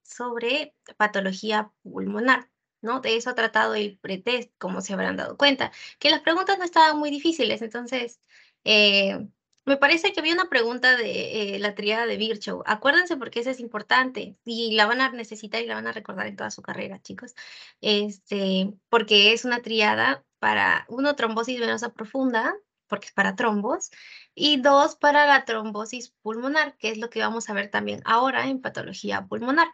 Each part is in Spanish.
sobre patología pulmonar, ¿no? De eso ha tratado el pretest, como se habrán dado cuenta, que las preguntas no estaban muy difíciles. Entonces, eh, me parece que había una pregunta de la tríada de Virchow. Acuérdense porque esa es importante y la van a necesitar y la van a recordar en toda su carrera, chicos. Porque es una tríada para, uno, trombosis venosa profunda, porque es para trombos, y dos, para la trombosis pulmonar, que es lo que vamos a ver también ahora en patología pulmonar.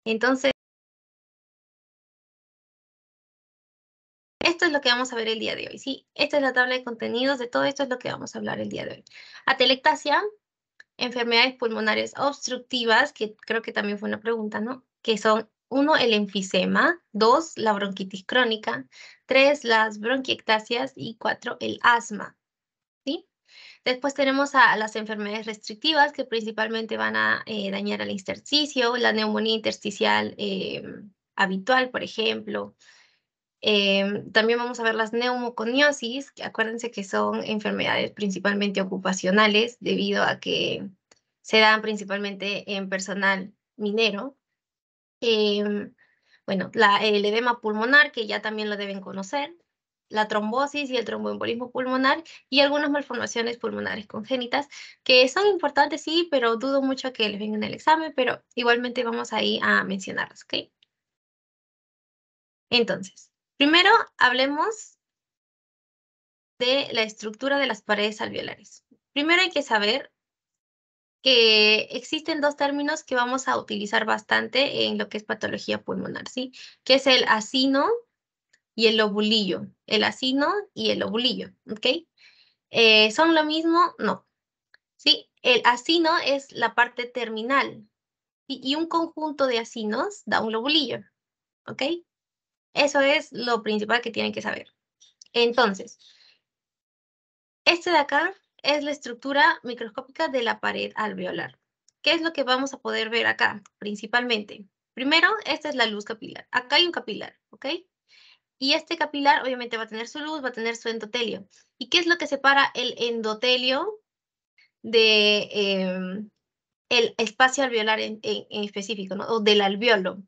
Entonces, esto es lo que vamos a ver el día de hoy, ¿sí? Esta es la tabla de contenidos, de todo esto es lo que vamos a hablar el día de hoy. Atelectasia, enfermedades pulmonares obstructivas, que creo que también fue una pregunta, ¿no? Que son, 1, el enfisema, 2, la bronquitis crónica, 3, las bronquiectasias y 4, el asma, ¿sí? Después tenemos a las enfermedades restrictivas, que principalmente van a dañar al intersticio, la neumonía intersticial habitual, por ejemplo. También vamos a ver las neumoconiosis, que acuérdense que son enfermedades principalmente ocupacionales, debido a que se dan principalmente en personal minero. Bueno, el edema pulmonar, que ya también lo deben conocer, la trombosis y el tromboembolismo pulmonar, y algunas malformaciones pulmonares congénitas, que son importantes, sí, pero dudo mucho que les venga en el examen, pero igualmente vamos ahí a mencionarlas, ¿ok? Entonces, primero hablemos de la estructura de las paredes alveolares. Primero hay que saber que existen dos términos que vamos a utilizar bastante en lo que es patología pulmonar, ¿sí? Que es el acino y el lobulillo. El acino y el lobulillo, ¿ok? ¿Son lo mismo? No, ¿sí? El acino es la parte terminal y un conjunto de acinos da un lobulillo, ¿ok? Eso es lo principal que tienen que saber. Entonces, este de acá es la estructura microscópica de la pared alveolar. ¿Qué es lo que vamos a poder ver acá, principalmente? Primero, esta es la luz capilar. Acá hay un capilar, ¿ok? Y este capilar obviamente va a tener su luz, va a tener su endotelio. ¿Y qué es lo que separa el endotelio de el espacio alveolar en específico, ¿no? O del alveolo?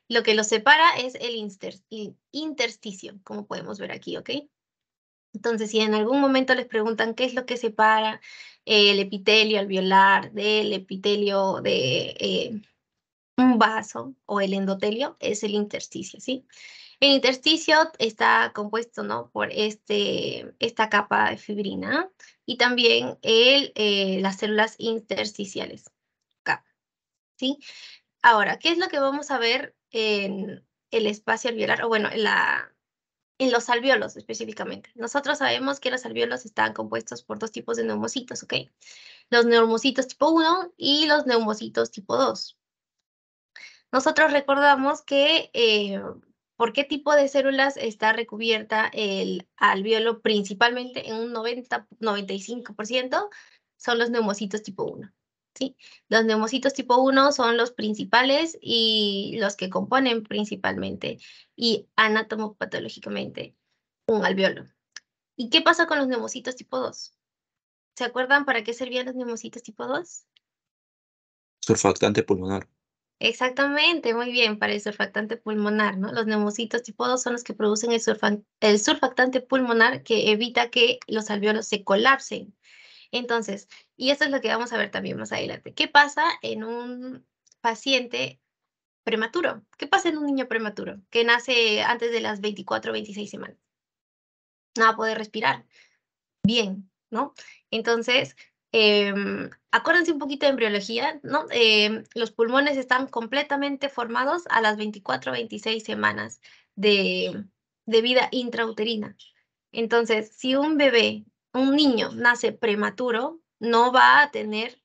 Lo que lo separa es el intersticio, como podemos ver aquí, ¿ok? Entonces, si en algún momento les preguntan qué es lo que separa el epitelio alveolar del epitelio de un vaso o el endotelio, es el intersticio, ¿sí? El intersticio está compuesto, ¿no? Por esta capa de fibrina y también las células intersticiales, acá, ¿sí? Ahora, ¿qué es lo que vamos a ver en el espacio alveolar? O bueno, en los alvéolos específicamente. Nosotros sabemos que los alvéolos están compuestos por dos tipos de neumocitos, ¿ok? Los neumocitos tipo 1 y los neumocitos tipo 2. Nosotros recordamos que por qué tipo de células está recubierta el alvéolo principalmente en un 90-95% son los neumocitos tipo 1. ¿Sí? Los neumocitos tipo 1 son los principales y los que componen principalmente y anatomopatológicamente un alvéolo. ¿Y qué pasa con los neumocitos tipo 2? ¿Se acuerdan para qué servían los neumocitos tipo 2? Surfactante pulmonar. Exactamente, muy bien, para el surfactante pulmonar, ¿no? Los neumocitos tipo 2 son los que producen el surfactante pulmonar que evita que los alvéolos se colapsen. Entonces, y esto es lo que vamos a ver también más adelante. ¿Qué pasa en un paciente prematuro? ¿Qué pasa en un niño prematuro que nace antes de las 24 o 26 semanas? No va a poder respirar bien, ¿no? Entonces, acuérdense un poquito de embriología, ¿no? Los pulmones están completamente formados a las 24 o 26 semanas de vida intrauterina. Entonces, si un bebé, un niño nace prematuro, no va a tener,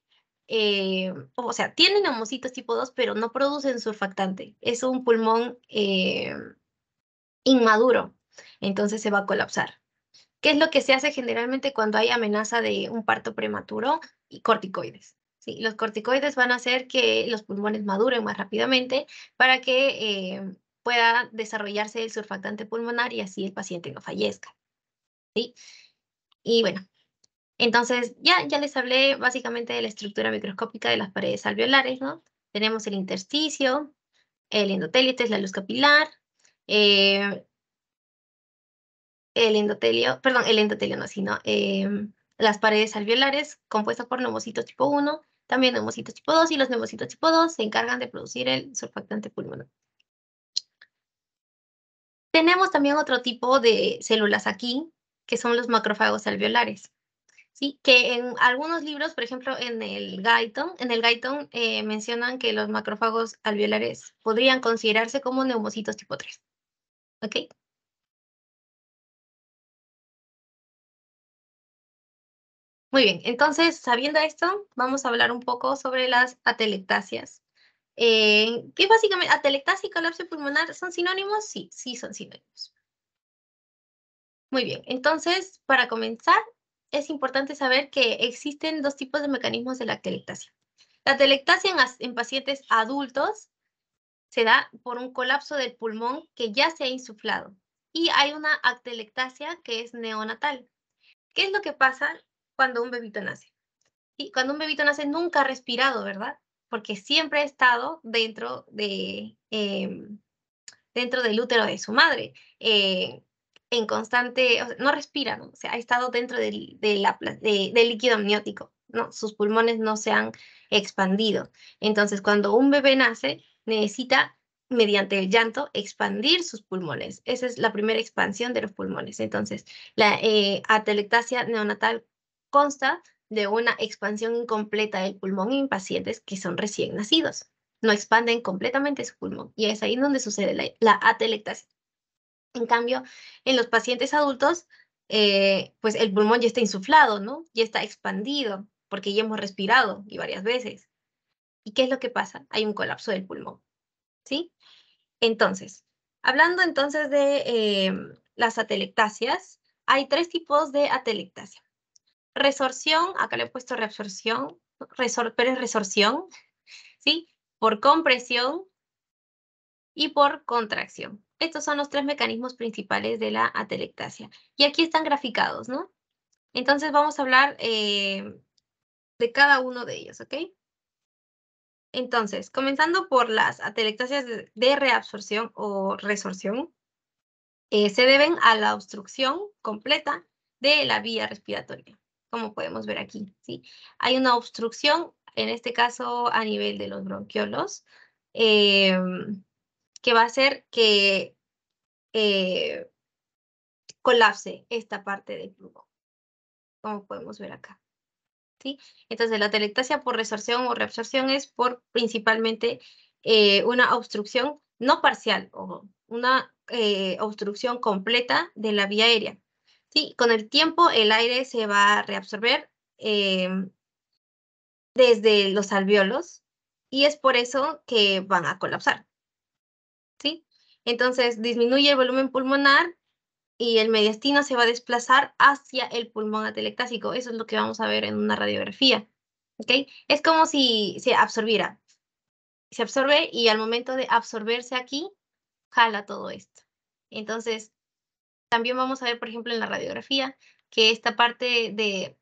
o sea, tienen neumocitos tipo 2, pero no producen surfactante. Es un pulmón inmaduro, entonces se va a colapsar. ¿Qué es lo que se hace generalmente cuando hay amenaza de un parto prematuro? Y corticoides. ¿Sí? Los corticoides van a hacer que los pulmones maduren más rápidamente para que pueda desarrollarse el surfactante pulmonar y así el paciente no fallezca. ¿Sí? Y bueno, entonces ya les hablé básicamente de la estructura microscópica de las paredes alveolares, ¿no? Tenemos el intersticio, el endotelio, esta es la luz capilar, el endotelio no, sino las paredes alveolares compuestas por neumocitos tipo 1, también neumocitos tipo 2, y los neumocitos tipo 2 se encargan de producir el surfactante pulmonar. Tenemos también otro tipo de células aquí, que son los macrófagos alveolares, ¿sí? Que en algunos libros, por ejemplo, en el Guyton mencionan que los macrófagos alveolares podrían considerarse como neumocitos tipo 3, ¿ok? Muy bien, entonces, sabiendo esto, vamos a hablar un poco sobre las atelectasias. ¿Qué básicamente, atelectasia y colapso pulmonar son sinónimos? Sí, sí son sinónimos. Muy bien, entonces, para comenzar, es importante saber que existen dos tipos de mecanismos de la atelectasia. La atelectasia en pacientes adultos se da por un colapso del pulmón que ya se ha insuflado. Y hay una atelectasia que es neonatal. ¿Qué es lo que pasa cuando un bebito nace? Y cuando un bebito nace nunca ha respirado, ¿verdad? Porque siempre ha estado dentro del útero de su madre, en constante, o sea, no respira, ¿no? O sea, ha estado dentro del líquido amniótico, ¿no? Sus pulmones no se han expandido. Entonces, cuando un bebé nace, necesita, mediante el llanto, expandir sus pulmones. Esa es la primera expansión de los pulmones. Entonces, la atelectasia neonatal consta de una expansión incompleta del pulmón en pacientes que son recién nacidos. No expanden completamente su pulmón y es ahí donde sucede la atelectasia. En cambio, en los pacientes adultos, pues el pulmón ya está insuflado, ¿no? Ya está expandido porque ya hemos respirado y varias veces. ¿Y qué es lo que pasa? Hay un colapso del pulmón, ¿sí? Entonces, hablando entonces de las atelectasias, hay tres tipos de atelectasia. Resorción, acá le he puesto reabsorción, pero es resorción, ¿sí? Por compresión y por contracción. Estos son los tres mecanismos principales de la atelectasia. Y aquí están graficados, ¿no? Entonces vamos a hablar de cada uno de ellos, ¿ok? Entonces, comenzando por las atelectasias de reabsorción o resorción, se deben a la obstrucción completa de la vía respiratoria, como podemos ver aquí, ¿sí? Hay una obstrucción, en este caso a nivel de los bronquiolos, que va a hacer que colapse esta parte del pulmón, como podemos ver acá, ¿sí? Entonces, la atelectasia por resorción o reabsorción es por principalmente una obstrucción no parcial, o una obstrucción completa de la vía aérea, ¿sí? Con el tiempo, el aire se va a reabsorber desde los alvéolos y es por eso que van a colapsar, ¿sí? Entonces, disminuye el volumen pulmonar y el mediastino se va a desplazar hacia el pulmón atelectásico. Eso es lo que vamos a ver en una radiografía, ¿ok? Es como si se absorbiera. Se absorbe y al momento de absorberse aquí, jala todo esto. Entonces, también vamos a ver, por ejemplo, en la radiografía, que esta parte de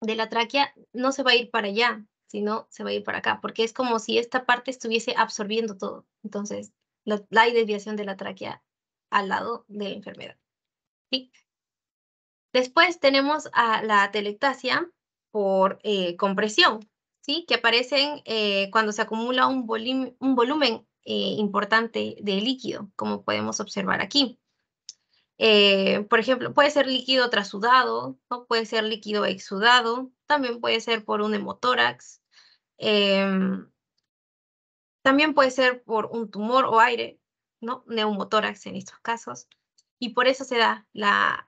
la tráquea no se va a ir para allá, sino se va a ir para acá, porque es como si esta parte estuviese absorbiendo todo. Entonces, hay desviación de la tráquea al lado de la enfermedad, ¿sí? Después tenemos a la atelectasia por compresión, ¿sí? Que aparecen cuando se acumula un volumen importante de líquido, como podemos observar aquí. Por ejemplo, puede ser líquido trasudado, ¿no? Puede ser líquido exudado, también puede ser por un hemotórax, em, también puede ser por un tumor o aire, ¿no? Neumotórax en estos casos. Y por eso se da la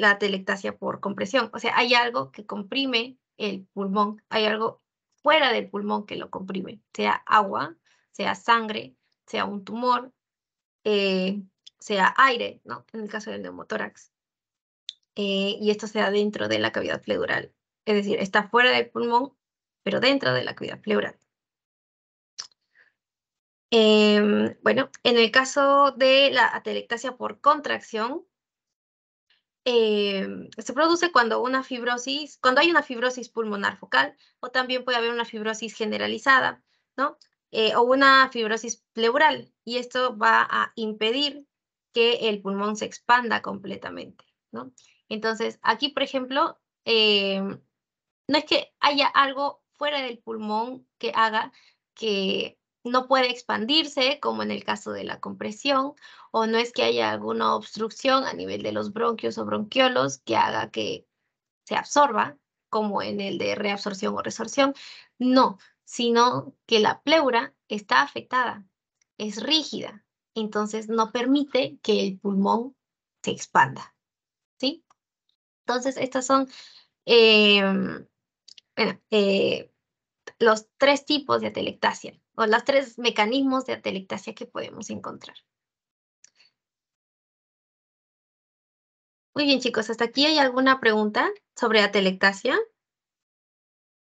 atelectasia por compresión. O sea, hay algo que comprime el pulmón, hay algo fuera del pulmón que lo comprime, sea agua, sea sangre, sea un tumor, eh, sea aire, ¿no? En el caso del neumotórax. Y esto se da dentro de la cavidad pleural. Es decir, está fuera del pulmón, pero dentro de la cavidad pleural. Bueno, en el caso de la atelectasia por contracción, se produce cuando hay una fibrosis pulmonar focal o también puede haber una fibrosis generalizada, ¿no? O una fibrosis pleural, y esto va a impedir que el pulmón se expanda completamente, ¿no? Entonces, aquí, por ejemplo, no es que haya algo fuera del pulmón que haga que no pueda expandirse, como en el caso de la compresión, o no es que haya alguna obstrucción a nivel de los bronquios o bronquiolos que haga que se absorba, como en el de reabsorción o resorción. No, sino que la pleura está afectada, es rígida, entonces no permite que el pulmón se expanda, ¿sí? Entonces, estos son bueno, los 3 tipos de atelectasia, o los 3 mecanismos de atelectasia que podemos encontrar. Muy bien, chicos, ¿hasta aquí hay alguna pregunta sobre atelectasia?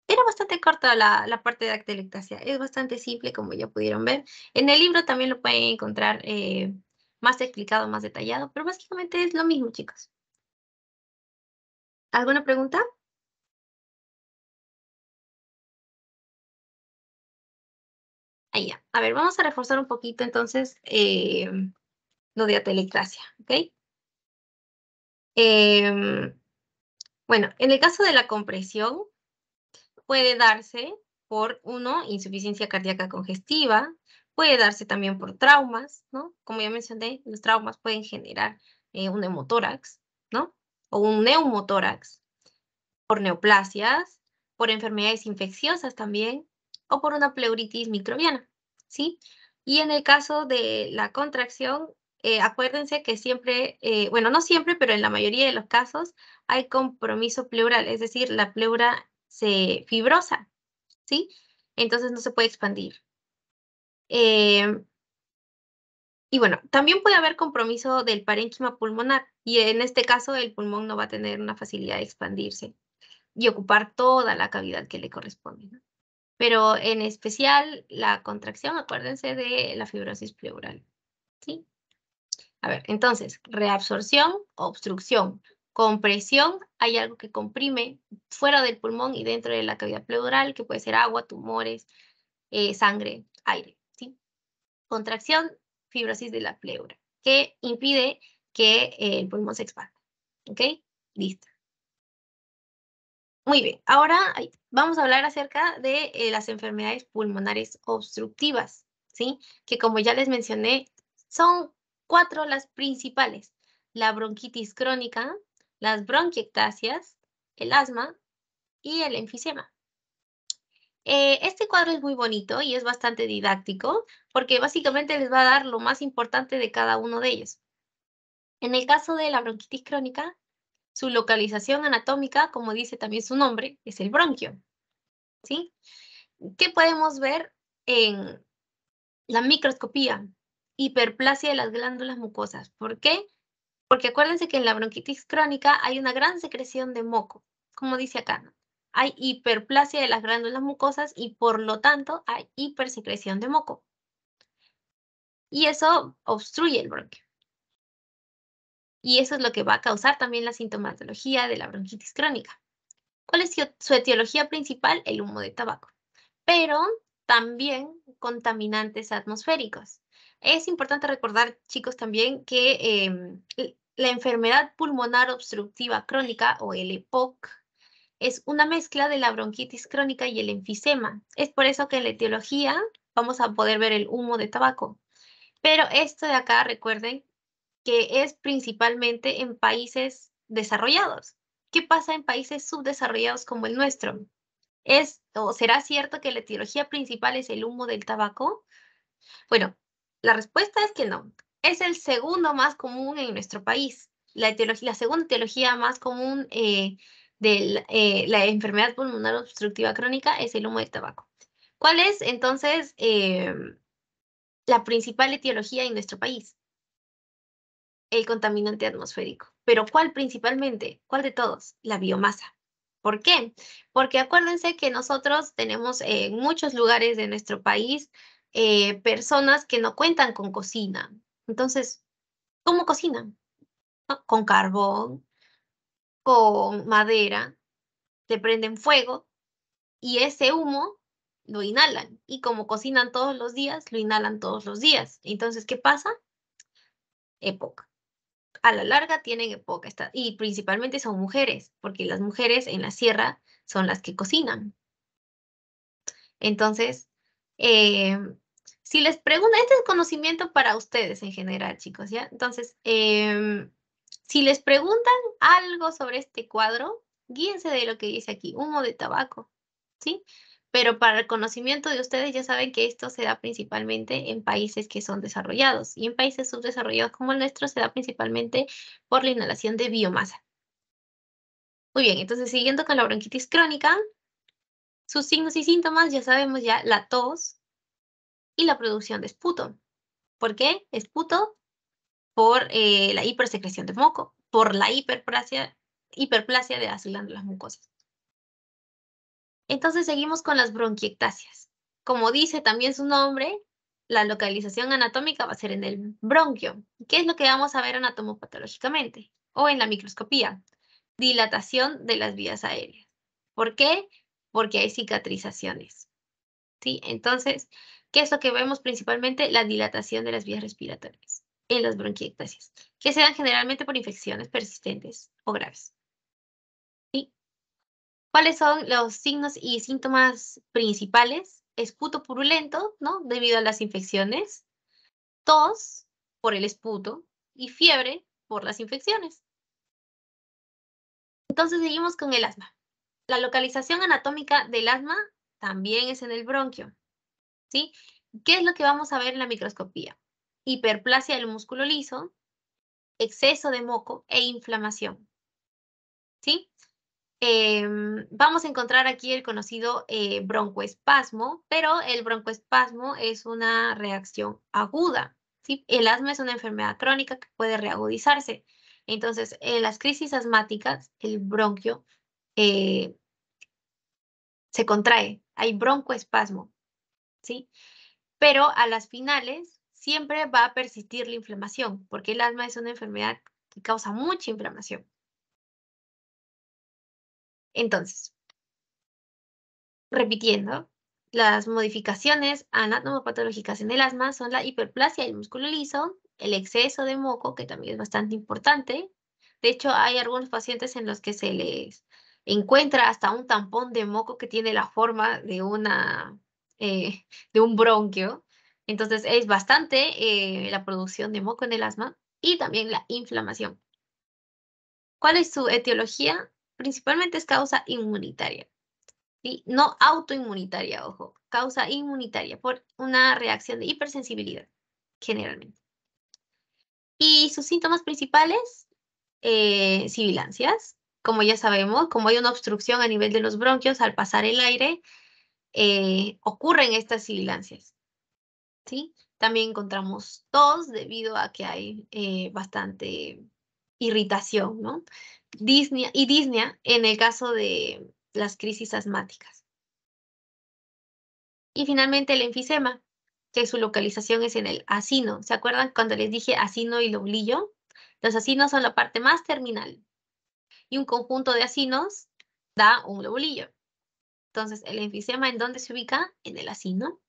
Era bastante corta la parte de atelectasia, es bastante simple, como ya pudieron ver. En el libro también lo pueden encontrar más explicado, más detallado, pero básicamente es lo mismo, chicos. ¿Alguna pregunta? Ahí ya. A ver, vamos a reforzar un poquito entonces lo de atelectasia, ¿ok? Bueno, en el caso de la compresión, puede darse por, uno, insuficiencia cardíaca congestiva, puede darse también por traumas, ¿no? Como ya mencioné, los traumas pueden generar un hemotórax, ¿no? O un neumotórax, por neoplasias, por enfermedades infecciosas también, o por una pleuritis microbiana, ¿sí? Y en el caso de la contracción, acuérdense que siempre, bueno, no siempre, pero en la mayoría de los casos hay compromiso pleural, es decir, la pleura se fibrosa, ¿sí? Entonces no se puede expandir. Y bueno, también puede haber compromiso del parénquima pulmonar, y en este caso el pulmón no va a tener una facilidad de expandirse y ocupar toda la cavidad que le corresponde, ¿no? Pero en especial la contracción, acuérdense de la fibrosis pleural, ¿sí? A ver, entonces, reabsorción, obstrucción, compresión, hay algo que comprime fuera del pulmón y dentro de la cavidad pleural, que puede ser agua, tumores, sangre, aire, ¿sí? Contracción, fibrosis de la pleura, que impide que el pulmón se expanda, ¿ok? Listo. Muy bien, ahora vamos a hablar acerca de las enfermedades pulmonares obstructivas, ¿sí? Que como ya les mencioné, son 4 las principales: la bronquitis crónica, las bronquiectasias, el asma y el enfisema. Este cuadro es muy bonito y es bastante didáctico porque básicamente les va a dar lo más importante de cada uno de ellos. En el caso de la bronquitis crónica, su localización anatómica, como dice también su nombre, es el bronquio, ¿sí? ¿Qué podemos ver en la microscopía? Hiperplasia de las glándulas mucosas. ¿Por qué? Porque acuérdense que en la bronquitis crónica hay una gran secreción de moco, como dice acá, ¿no? Hay hiperplasia de las glándulas mucosas y por lo tanto hay hipersecreción de moco. Y eso obstruye el bronquio. Y eso es lo que va a causar también la sintomatología de la bronquitis crónica. ¿Cuál es su etiología principal? El humo de tabaco. Pero también contaminantes atmosféricos. Es importante recordar, chicos, también que la enfermedad pulmonar obstructiva crónica, o el EPOC, es una mezcla de la bronquitis crónica y el enfisema. Es por eso que en la etiología vamos a poder ver el humo de tabaco. Pero esto de acá, recuerden que es principalmente en países desarrollados. ¿Qué pasa en países subdesarrollados como el nuestro? ¿Es o será cierto que la etiología principal es el humo del tabaco? Bueno, la respuesta es que no. Es el segundo más común en nuestro país. La segunda etiología más común de la enfermedad pulmonar obstructiva crónica es el humo del tabaco. ¿Cuál es entonces la principal etiología en nuestro país? El contaminante atmosférico. ¿Pero cuál principalmente? ¿Cuál de todos? La biomasa. ¿Por qué? Porque acuérdense que nosotros tenemos en muchos lugares de nuestro país personas que no cuentan con cocina. Entonces, ¿cómo cocinan? ¿No? Con carbón, con madera, le prenden fuego y ese humo lo inhalan. Y como cocinan todos los días, lo inhalan todos los días. Entonces, ¿qué pasa? EPOC. A la larga tienen EPOC. Y principalmente son mujeres, porque las mujeres en la sierra son las que cocinan. Entonces, si les preguntan, este es conocimiento para ustedes en general, chicos, ¿ya? Entonces, si les preguntan algo sobre este cuadro, guíense de lo que dice aquí, humo de tabaco, ¿sí? Pero para el conocimiento de ustedes ya saben que esto se da principalmente en países que son desarrollados y en países subdesarrollados como el nuestro se da principalmente por la inhalación de biomasa. Muy bien, entonces siguiendo con la bronquitis crónica, sus signos y síntomas ya sabemos ya la tos y la producción de esputo. ¿Por qué? Esputo por la hipersecreción de moco, por la hiperplasia de las glándulas mucosas. Entonces seguimos con las bronquiectasias. Como dice también su nombre, la localización anatómica va a ser en el bronquio. ¿Qué es lo que vamos a ver anatomopatológicamente o en la microscopía? Dilatación de las vías aéreas. ¿Por qué? Porque hay cicatrizaciones. ¿Sí? Entonces, ¿qué es lo que vemos principalmente? La dilatación de las vías respiratorias en las bronquiectasias, que se dan generalmente por infecciones persistentes o graves. ¿Sí? ¿Cuáles son los signos y síntomas principales? Esputo purulento, ¿no? Debido a las infecciones, tos por el esputo y fiebre por las infecciones. Entonces seguimos con el asma. La localización anatómica del asma también es en el bronquio, ¿sí? ¿Qué es lo que vamos a ver en la microscopía? Hiperplasia del músculo liso, exceso de moco e inflamación, ¿sí? Vamos a encontrar aquí el conocido broncoespasmo, pero el broncoespasmo es una reacción aguda, ¿sí? El asma es una enfermedad crónica que puede reagudizarse. Entonces, en las crisis asmáticas, el bronquio eh, se contrae, hay broncoespasmo, ¿sí? Pero a las finales siempre va a persistir la inflamación, porque el asma es una enfermedad que causa mucha inflamación. Entonces, repitiendo, las modificaciones anatomopatológicas en el asma son la hiperplasia del músculo liso, el exceso de moco, que también es bastante importante. De hecho, hay algunos pacientes en los que se les encuentra hasta un tampón de moco que tiene la forma de un bronquio. Entonces, es bastante la producción de moco en el asma y también la inflamación. ¿Cuál es su etiología? Principalmente es causa inmunitaria. ¿Sí? No autoinmunitaria, ojo, causa inmunitaria por una reacción de hipersensibilidad, generalmente. Y sus síntomas principales, sibilancias. Como ya sabemos, como hay una obstrucción a nivel de los bronquios, al pasar el aire, ocurren estas sibilancias, ¿sí? También encontramos tos debido a que hay bastante irritación, ¿no? Disnea y disnea en el caso de las crisis asmáticas. Y finalmente el enfisema, que su localización es en el acino. ¿Se acuerdan cuando les dije acino y lobulillo? Los acinos son la parte más terminal y un conjunto de acinos da un lobulillo. Entonces, el enfisema, ¿en dónde se ubica? En el acino.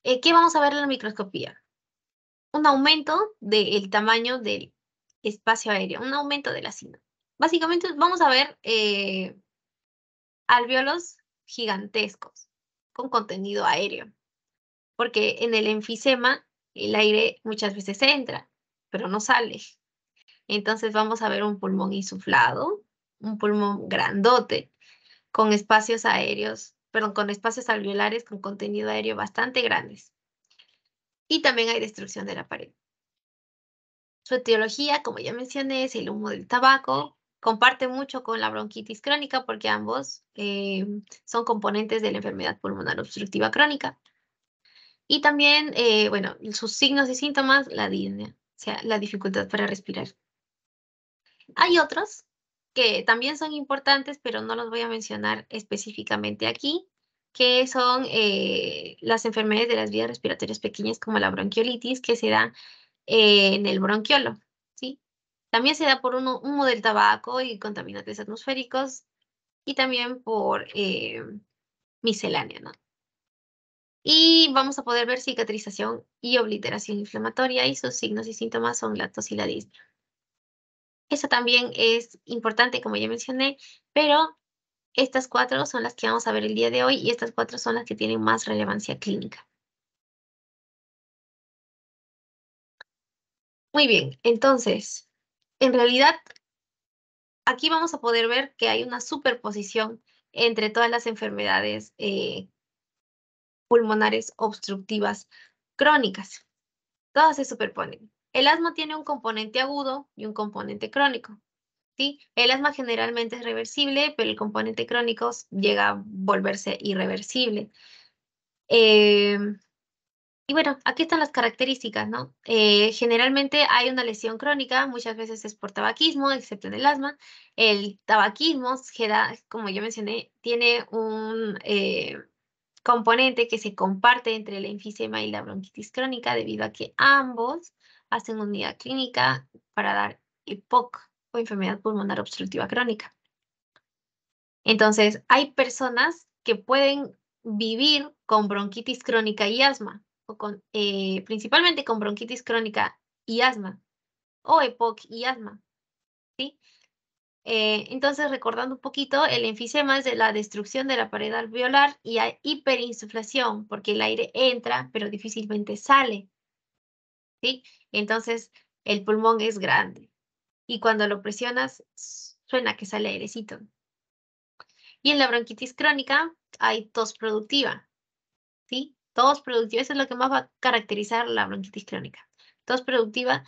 ¿Qué vamos a ver en la microscopía? Un aumento del tamaño del espacio aéreo, un aumento del acino. Básicamente vamos a ver alvéolos gigantescos con contenido aéreo. Porque en el enfisema el aire muchas veces entra, pero no sale. Entonces vamos a ver un pulmón insuflado, un pulmón grandote, con espacios aéreos, perdón, con espacios alveolares con contenido aéreo bastante grandes. Y también hay destrucción de la pared. Su etiología, como ya mencioné, es el humo del tabaco. Comparte mucho con la bronquitis crónica porque ambos son componentes de la enfermedad pulmonar obstructiva crónica. Y también, bueno, sus signos y síntomas, la disnea, o sea, la dificultad para respirar. Hay otros que también son importantes, pero no los voy a mencionar específicamente aquí, que son las enfermedades de las vías respiratorias pequeñas, como la bronquiolitis, que se da en el bronquiolo, ¿sí? También se da por humo del tabaco y contaminantes atmosféricos, y también por miscelánea, ¿no? Y vamos a poder ver cicatrización y obliteración inflamatoria y sus signos y síntomas son la tos y la disnea. Eso también es importante, como ya mencioné, pero estas 4 son las que vamos a ver el día de hoy y estas 4 son las que tienen más relevancia clínica. Muy bien, entonces, en realidad, aquí vamos a poder ver que hay una superposición entre todas las enfermedades pulmonares obstructivas crónicas. Todas se superponen. El asma tiene un componente agudo y un componente crónico. ¿Sí? El asma generalmente es reversible, pero el componente crónico llega a volverse irreversible. Y bueno, aquí están las características, ¿no? Generalmente hay una lesión crónica, muchas veces es por tabaquismo, excepto en el asma. El tabaquismo, como yo mencioné, tiene un componente que se comparte entre la enfisema y la bronquitis crónica debido a que ambos hacen unidad clínica para dar EPOC o enfermedad pulmonar obstructiva crónica. Entonces, hay personas que pueden vivir con bronquitis crónica y asma, o principalmente con bronquitis crónica y asma, o EPOC y asma, ¿sí? Entonces, recordando un poquito, el enfisema es de la destrucción de la pared alveolar y hay hiperinsuflación, porque el aire entra, pero difícilmente sale, ¿sí? Entonces, el pulmón es grande y cuando lo presionas, suena que sale airecito. Y en la bronquitis crónica hay tos productiva, ¿sí? Tos productiva, eso es lo que más va a caracterizar la bronquitis crónica. Tos productiva,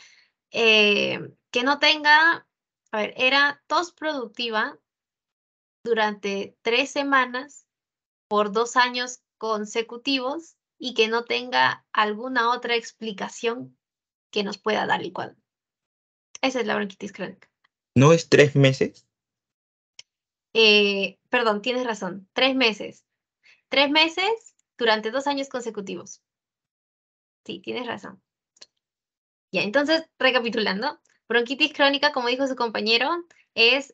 que no tenga, a ver, era tos productiva durante 3 semanas por 2 años consecutivos y que no tenga alguna otra explicación que nos pueda dar el cuadro. Esa es la bronquitis crónica. ¿No es 3 meses? Perdón, tienes razón, 3 meses. 3 meses durante 2 años consecutivos. Sí, tienes razón. Ya, entonces, recapitulando, bronquitis crónica, como dijo su compañero, es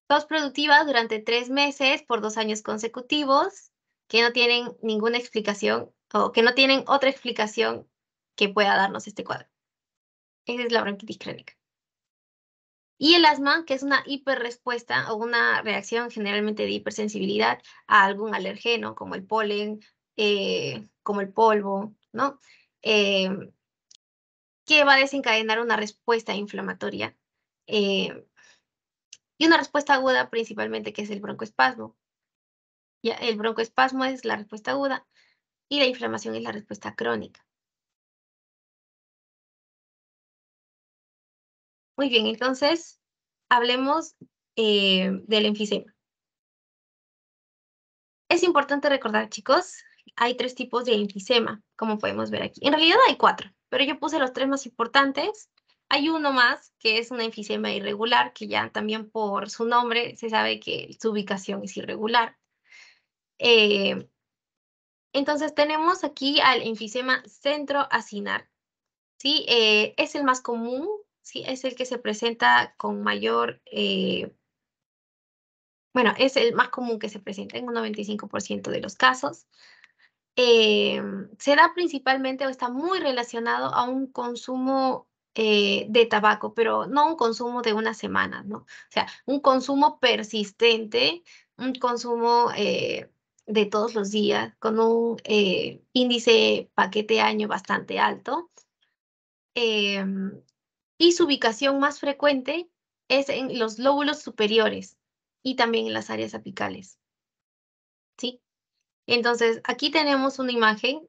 tos productiva durante 3 meses por 2 años consecutivos que no tienen ninguna explicación o que no tienen otra explicación que pueda darnos este cuadro. Esa es la bronquitis crónica. Y el asma, que es una hiperrespuesta o una reacción generalmente de hipersensibilidad a algún alergeno, como el polen, como el polvo, ¿no? Que va a desencadenar una respuesta inflamatoria y una respuesta aguda principalmente, que es el broncoespasmo. Ya, el broncoespasmo es la respuesta aguda y la inflamación es la respuesta crónica. Muy bien, entonces hablemos del enfisema. Es importante recordar, chicos, hay 3 tipos de enfisema, como podemos ver aquí. En realidad hay 4, pero yo puse los 3 más importantes. Hay uno más, que es una enfisema irregular, que ya también por su nombre se sabe que su ubicación es irregular. Entonces tenemos aquí al enfisema centroacinar, ¿sí? Es el más común, ¿sí? Es el que se presenta con mayor, bueno, es el más común que se presenta en un 95% de los casos. Se da principalmente o está muy relacionado a un consumo de tabaco, pero no un consumo de una semana, ¿no? O sea, un consumo persistente, un consumo de todos los días, con un índice paquete año bastante alto. Y su ubicación más frecuente es en los lóbulos superiores y también en las áreas apicales, ¿sí? Entonces, aquí tenemos una imagen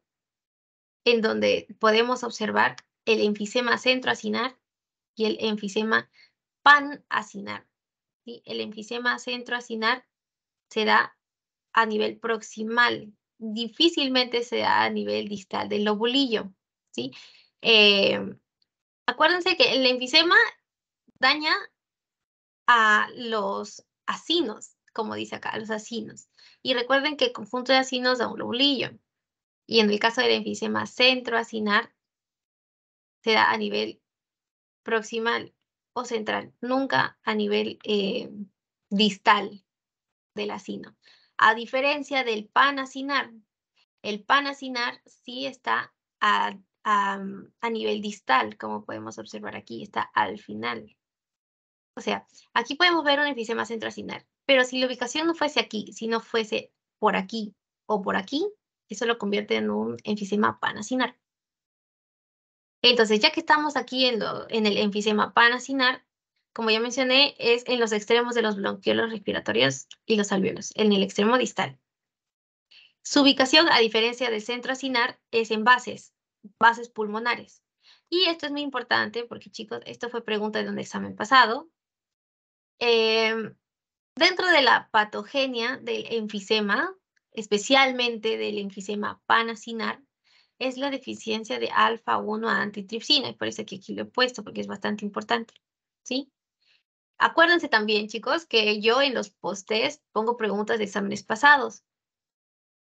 en donde podemos observar el enfisema centroacinar y el enfisema panacinar, ¿sí? El enfisema centroacinar se da a nivel proximal, difícilmente se da a nivel distal del lobulillo, ¿sí? Acuérdense que el enfisema daña a los acinos, como dice acá, a los acinos. Y recuerden que el conjunto de acinos da un lobulillo. Y en el caso del enfisema centroacinar, se da a nivel proximal o central, nunca a nivel distal del acino. A diferencia del panacinar. El panacinar sí está a nivel distal, como podemos observar aquí, está al final. O sea, aquí podemos ver un enfisema centroacinar, pero si la ubicación no fuese aquí, si no fuese por aquí o por aquí, eso lo convierte en un enfisema panacinar. Entonces, ya que estamos aquí en el enfisema panacinar, como ya mencioné, es en los extremos de los bronquiolos respiratorios y los alvéolos, en el extremo distal. Su ubicación, a diferencia del centroacinar, es en bases pulmonares. Y esto es muy importante porque, chicos, esto fue pregunta de un examen pasado. Dentro de la patogenia del enfisema, especialmente del enfisema panacinar, es la deficiencia de alfa-1 antitripsina. Y por eso que aquí lo he puesto, porque es bastante importante. ¿Sí? Acuérdense también, chicos, que yo en los post-test pongo preguntas de exámenes pasados.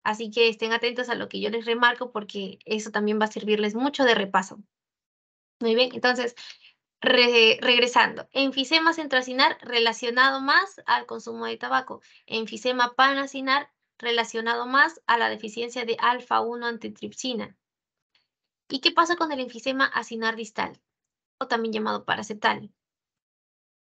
Así que estén atentos a lo que yo les remarco, porque eso también va a servirles mucho de repaso. Muy bien, entonces, regresando. Enfisema centroacinar relacionado más al consumo de tabaco. Enfisema panacinar relacionado más a la deficiencia de alfa-1 antitripsina. ¿Y qué pasa con el enfisema acinar distal? O también llamado paracetal.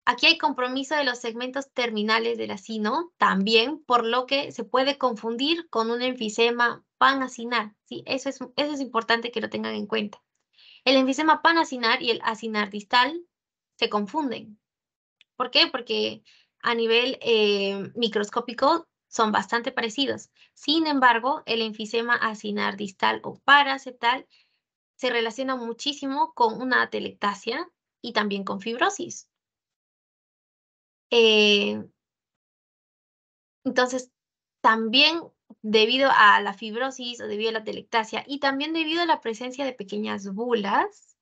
Aquí hay compromiso de los segmentos terminales del acino, también, por lo que se puede confundir con un enfisema panacinar. ¿Sí? Eso es importante que lo tengan en cuenta. El enfisema panacinar y el acinar distal se confunden. ¿Por qué? Porque a nivel microscópico son bastante parecidos. Sin embargo, el enfisema acinar distal o paracetal se relaciona muchísimo con una atelectasia y también con fibrosis. Entonces, también debido a la fibrosis o debido a la atelectasia y también debido a la presencia de pequeñas bulas,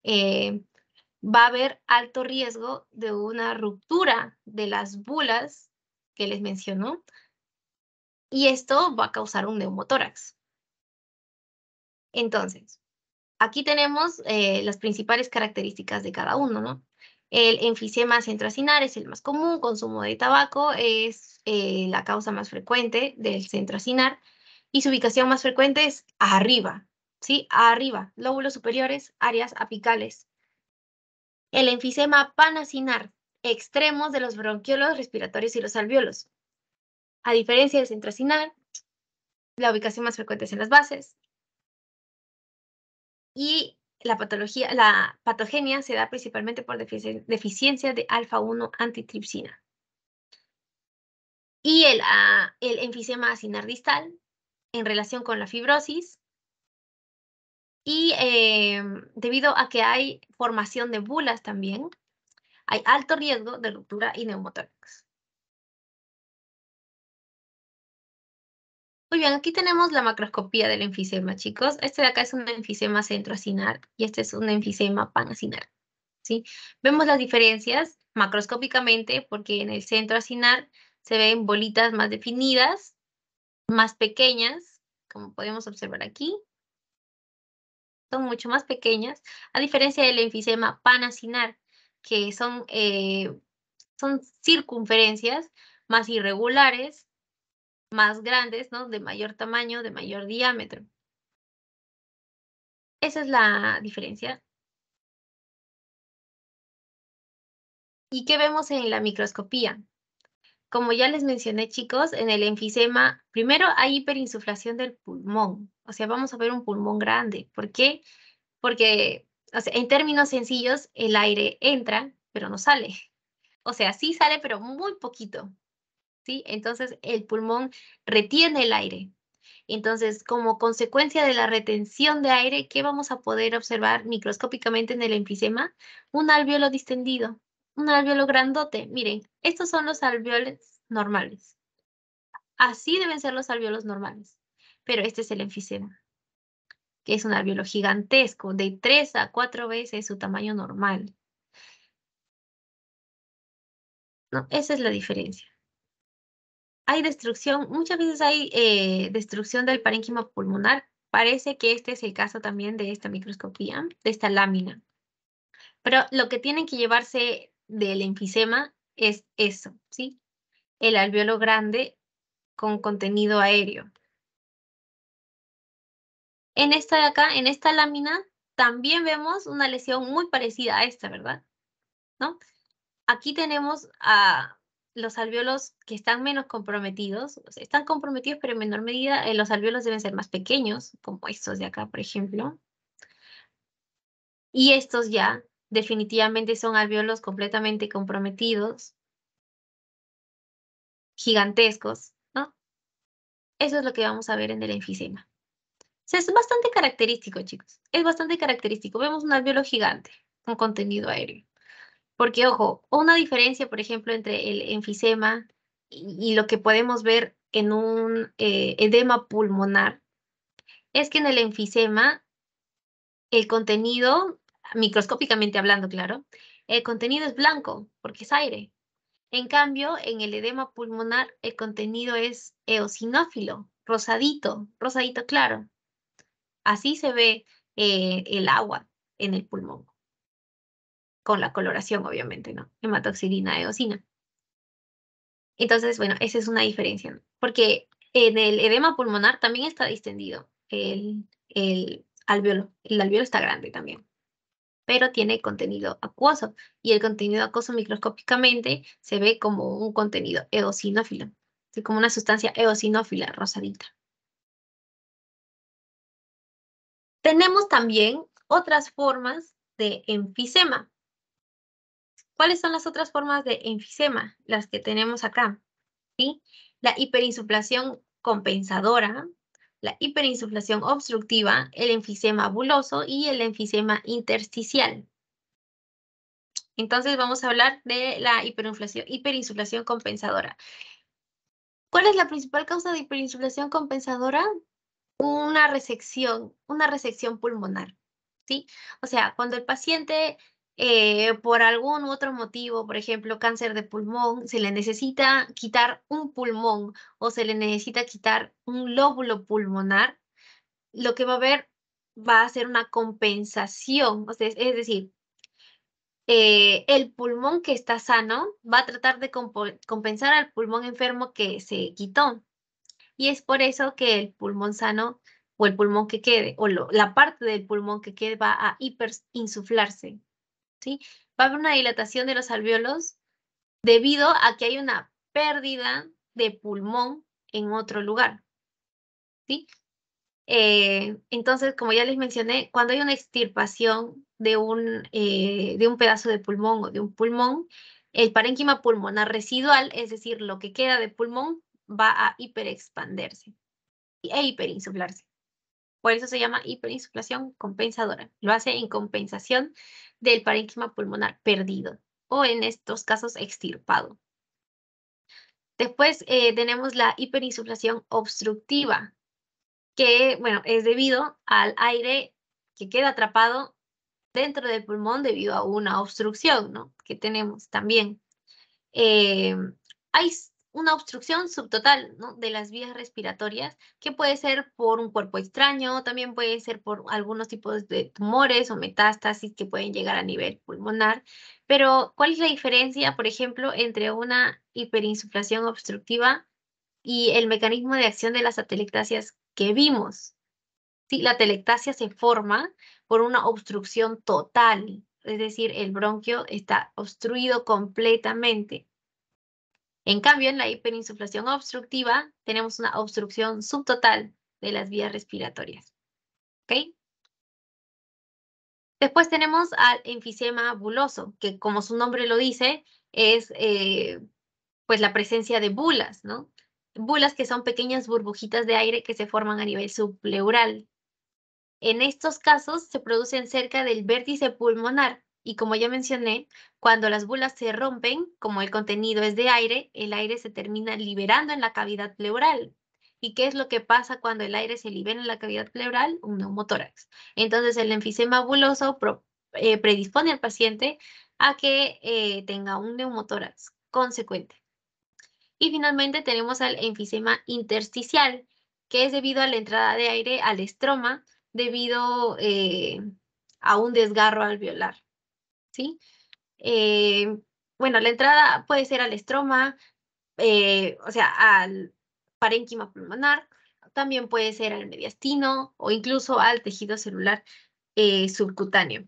va a haber alto riesgo de una ruptura de las bulas que les mencionó, y esto va a causar un neumotórax. Entonces, aquí tenemos las principales características de cada uno, ¿no? El enfisema centroacinar es el más común, consumo de tabaco es la causa más frecuente del centroacinar, y su ubicación más frecuente es arriba, ¿sí? Arriba, lóbulos superiores, áreas apicales. El enfisema panacinar, extremos de los bronquiolos respiratorios y los alvéolos. A diferencia del centroacinar, la ubicación más frecuente es en las bases. Y la patogenia se da principalmente por deficiencia de alfa-1 antitripsina. Y el enfisema acinar distal, en relación con la fibrosis, y debido a que hay formación de bulas también, hay alto riesgo de ruptura y neumotórax. Muy bien, aquí tenemos la macroscopía del enfisema, chicos. Este de acá es un enfisema centroacinar y este es un enfisema panacinar, ¿sí? Vemos las diferencias macroscópicamente porque en el centroacinar se ven bolitas más definidas, más pequeñas, como podemos observar aquí. Son mucho más pequeñas, a diferencia del enfisema panacinar, que son circunferencias más irregulares, más grandes, ¿no? De mayor tamaño, de mayor diámetro. Esa es la diferencia. ¿Y qué vemos en la microscopía? Como ya les mencioné, chicos, en el enfisema, primero hay hiperinsuflación del pulmón. O sea, vamos a ver un pulmón grande. ¿Por qué? Porque, o sea, en términos sencillos, el aire entra, pero no sale. O sea, sí sale, pero muy poquito, ¿sí? Entonces, el pulmón retiene el aire. Entonces, como consecuencia de la retención de aire, ¿qué vamos a poder observar microscópicamente en el enfisema? Un alvéolo distendido, un alvéolo grandote. Miren, estos son los alvéolos normales. Así deben ser los alvéolos normales. Pero este es el enfisema, que es un alvéolo gigantesco, de 3 a 4 veces su tamaño normal. ¿No? Esa es la diferencia. Hay destrucción, muchas veces hay destrucción del parénquima pulmonar. Parece que este es el caso también de esta microscopía, de esta lámina. Pero lo que tienen que llevarse del enfisema es eso, ¿sí? El alvéolo grande con contenido aéreo. En esta de acá, en esta lámina, también vemos una lesión muy parecida a esta, ¿verdad? ¿No? Aquí tenemos a los alvéolos que están menos comprometidos. O sea, están comprometidos, pero en menor medida los alvéolos deben ser más pequeños, como estos de acá, por ejemplo. Y estos ya definitivamente son alvéolos completamente comprometidos, gigantescos, ¿no? Eso es lo que vamos a ver en el enfisema. O sea, es bastante característico, chicos. Es bastante característico. Vemos un alvéolo gigante con contenido aéreo. Porque, ojo, una diferencia, por ejemplo, entre el enfisema y lo que podemos ver en un edema pulmonar es que en el enfisema el contenido, microscópicamente hablando, claro, el contenido es blanco porque es aire. En cambio, en el edema pulmonar el contenido es eosinófilo, rosadito, rosadito claro. Así se ve el agua en el pulmón, con la coloración, obviamente, ¿no? Hematoxilina, eosina. Entonces, bueno, esa es una diferencia, ¿no? Porque en el edema pulmonar también está distendido el alvéolo. El alvéolo está grande también, pero tiene contenido acuoso. Y el contenido acuoso microscópicamente se ve como un contenido eosinófilo, así como una sustancia eosinófila rosadita. Tenemos también otras formas de enfisema. ¿Cuáles son las otras formas de enfisema? Las que tenemos acá, ¿sí? La hiperinsuflación compensadora, la hiperinsuflación obstructiva, el enfisema buloso y el enfisema intersticial. Entonces vamos a hablar de la hiperinsuflación compensadora. ¿Cuál es la principal causa de hiperinsuflación compensadora? Una resección pulmonar, ¿sí? O sea, cuando el paciente, por algún otro motivo, por ejemplo, cáncer de pulmón, se le necesita quitar un pulmón o se le necesita quitar un lóbulo pulmonar, lo que va a haber va a ser una compensación, o sea, es decir, el pulmón que está sano va a tratar de compensar al pulmón enfermo que se quitó. Y es por eso que el pulmón sano o el pulmón que quede, o la parte del pulmón que quede va a hiperinsuflarse, ¿sí? Va a haber una dilatación de los alvéolos debido a que hay una pérdida de pulmón en otro lugar, ¿sí? Entonces, como ya les mencioné, cuando hay una extirpación de un pedazo de pulmón o de un pulmón, el parénquima pulmonar residual, es decir, lo que queda de pulmón, va a hiperexpanderse e hiperinsuflarse. Por eso se llama hiperinsuflación compensadora. Lo hace en compensación del parénquima pulmonar perdido o en estos casos extirpado. Después tenemos la hiperinsuflación obstructiva, que, bueno, es debido al aire que queda atrapado dentro del pulmón debido a una obstrucción, ¿no? Que tenemos también. Hay una obstrucción subtotal, ¿no? De las vías respiratorias, que puede ser por un cuerpo extraño, también puede ser por algunos tipos de tumores o metástasis que pueden llegar a nivel pulmonar. Pero, ¿cuál es la diferencia, por ejemplo, entre una hiperinsuflación obstructiva y el mecanismo de acción de las atelectasias que vimos? Sí, la atelectasia se forma por una obstrucción total, es decir, el bronquio está obstruido completamente. En cambio, en la hiperinsuflación obstructiva tenemos una obstrucción subtotal de las vías respiratorias. ¿Ok? Después tenemos al enfisema buloso, que como su nombre lo dice, es pues la presencia de bulas, ¿no? Bulas que son pequeñas burbujitas de aire que se forman a nivel subpleural. En estos casos se producen cerca del vértice pulmonar y como ya mencioné, cuando las bulas se rompen, como el contenido es de aire, el aire se termina liberando en la cavidad pleural. ¿Y qué es lo que pasa cuando el aire se libera en la cavidad pleural? Un neumotórax. Entonces el enfisema buloso predispone al paciente a que tenga un neumotórax consecuente. Y finalmente tenemos al enfisema intersticial, que es debido a la entrada de aire al estroma debido a un desgarro alveolar, ¿sí? Bueno, la entrada puede ser al estroma, o sea, parénquima pulmonar, también puede ser al mediastino o incluso al tejido celular subcutáneo.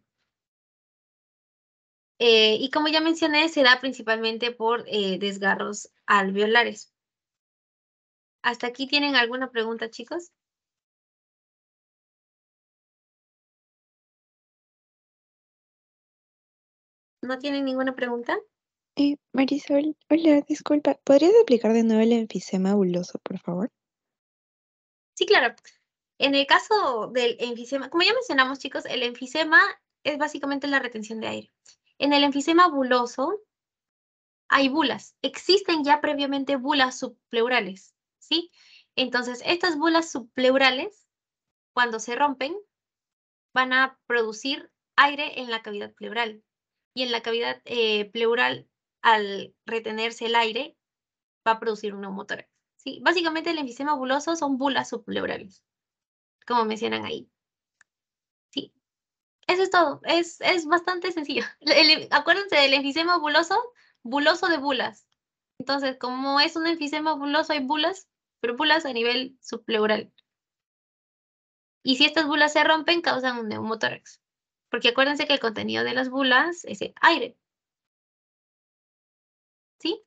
Y como ya mencioné, se da principalmente por desgarros alveolares. ¿Hasta aquí tienen alguna pregunta, chicos? ¿No tienen ninguna pregunta? Marisol, hola, disculpa, ¿podrías explicar de nuevo el enfisema buloso, por favor? Sí, claro. En el caso del enfisema, como ya mencionamos, chicos, el enfisema es básicamente la retención de aire. En el enfisema buloso hay bulas. Existen ya previamente bulas subpleurales, ¿sí? Entonces, estas bulas subpleurales, cuando se rompen, van a producir aire en la cavidad pleural. Y en la cavidad pleural, al retenerse el aire, va a producir un neumotórax. ¿Sí? Básicamente, el enfisema buloso son bulas subpleurales, como mencionan ahí. Sí, eso es todo. Es bastante sencillo. Acuérdense del enfisema buloso, buloso de bulas. Entonces, como es un enfisema buloso, hay bulas, pero bulas a nivel subpleural. Y si estas bulas se rompen, causan un neumotórax. Porque acuérdense que el contenido de las bulas es el aire. ¿Sí?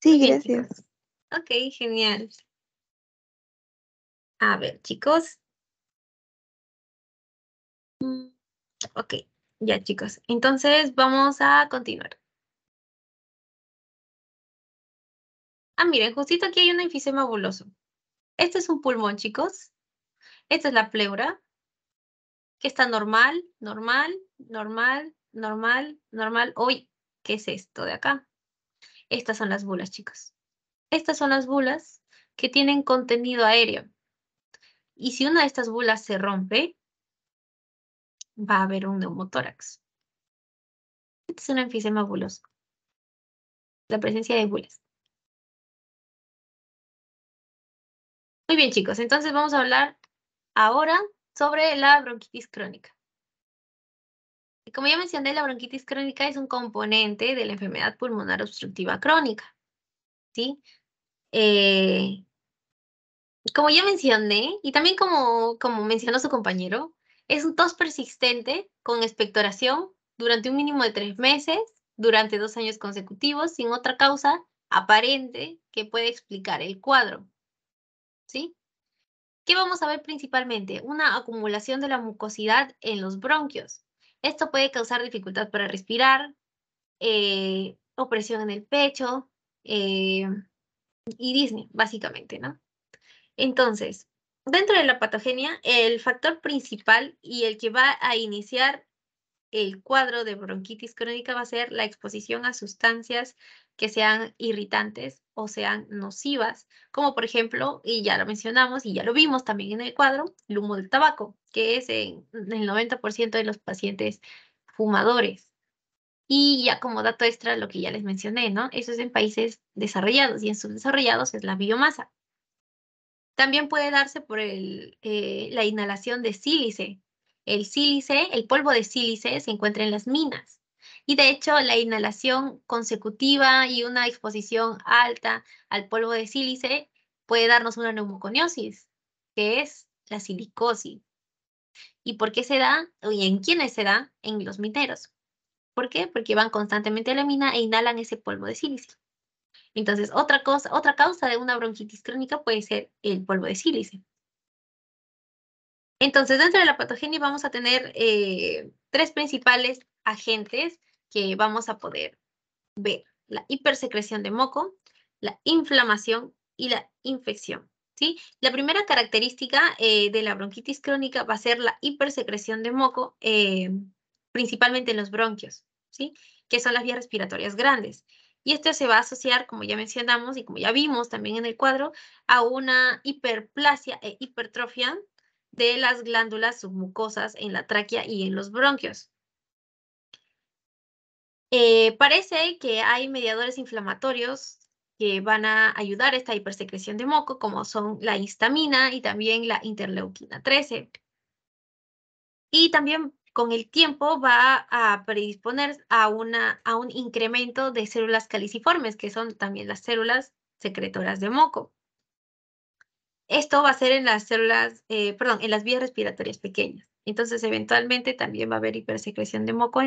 Muy Sí, bien, gracias. chicos. Ok, genial. A ver, chicos. Ok, ya, chicos. Entonces, vamos a continuar. Miren, justito aquí hay un enfisema buloso. Este es un pulmón, chicos. Esta es la pleura, que está normal, normal, normal, normal, normal. Uy, ¿qué es esto de acá? Estas son las bulas, chicos. Estas son las bulas que tienen contenido aéreo. Y si una de estas bulas se rompe, va a haber un neumotórax. Este es un enfisema buloso. La presencia de bulas. Muy bien, chicos. Entonces vamos a hablar ahora sobre la bronquitis crónica. Y como ya mencioné, la bronquitis crónica es un componente de la enfermedad pulmonar obstructiva crónica, ¿sí? Como ya mencioné, y también como mencionó su compañero, es un tos persistente con expectoración durante un mínimo de 3 meses, durante 2 años consecutivos, sin otra causa aparente que pueda explicar el cuadro, ¿sí? ¿Qué vamos a ver principalmente? Una acumulación de la mucosidad en los bronquios. Esto puede causar dificultad para respirar, opresión en el pecho y disney, básicamente, ¿no? Entonces, dentro de la patogenia, el factor principal y el que va a iniciar el cuadro de bronquitis crónica va a ser la exposición a sustancias que sean irritantes o sean nocivas, como por ejemplo, y ya lo mencionamos y ya lo vimos también en el cuadro, el humo del tabaco, que es en el 90% de los pacientes fumadores. Y ya como dato extra, lo que ya les mencioné, ¿no? Eso es en países desarrollados y en subdesarrollados es la biomasa. También puede darse por la inhalación de sílice. El sílice, el polvo de sílice se encuentra en las minas. Y de hecho, la inhalación consecutiva y una exposición alta al polvo de sílice puede darnos una neumoconiosis, que es la silicosis. ¿Y por qué se da? ¿Y en quiénes se da? En los mineros. ¿Por qué? Porque van constantemente a la mina e inhalan ese polvo de sílice. Entonces, otra causa de una bronquitis crónica puede ser el polvo de sílice. Entonces, dentro de la patogenia vamos a tener 3 principales agentes que vamos a poder ver. La hipersecreción de moco, la inflamación y la infección, ¿sí? La primera característica de la bronquitis crónica va a ser la hipersecreción de moco, principalmente en los bronquios, ¿sí? Que son las vías respiratorias grandes. Y esto se va a asociar, como ya mencionamos y como ya vimos también en el cuadro, a una hiperplasia e hipertrofia de las glándulas submucosas en la tráquea y en los bronquios. Parece que hay mediadores inflamatorios que van a ayudar a esta hipersecreción de moco, como son la histamina y también la interleuquina 13. Y también con el tiempo va a predisponer a un incremento de células caliciformes, que son también las células secretoras de moco. Esto va a ser en las células, en las vías respiratorias pequeñas. Entonces, eventualmente también va a haber hipersecreción de moco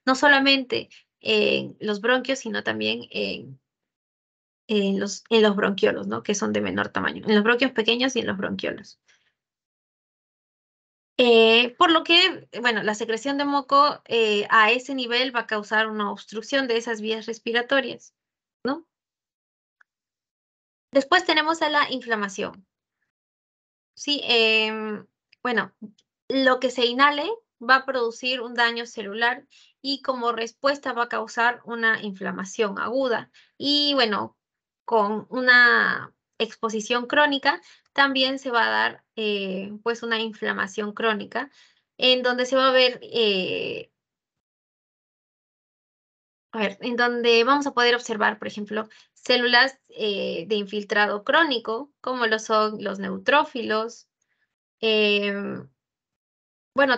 no solamente en los bronquios, sino también en los bronquiolos, ¿no? Que son de menor tamaño. En los bronquios pequeños y en los bronquiolos. Por lo que, bueno, la secreción de moco a ese nivel va a causar una obstrucción de esas vías respiratorias, ¿no? Después tenemos a la inflamación. Sí, bueno, lo que se inhale va a producir un daño celular y como respuesta va a causar una inflamación aguda. Y bueno, con una exposición crónica también se va a dar pues una inflamación crónica en donde se va a ver, en donde vamos a poder observar, por ejemplo, células de infiltrado crónico, como lo son los neutrófilos. Bueno,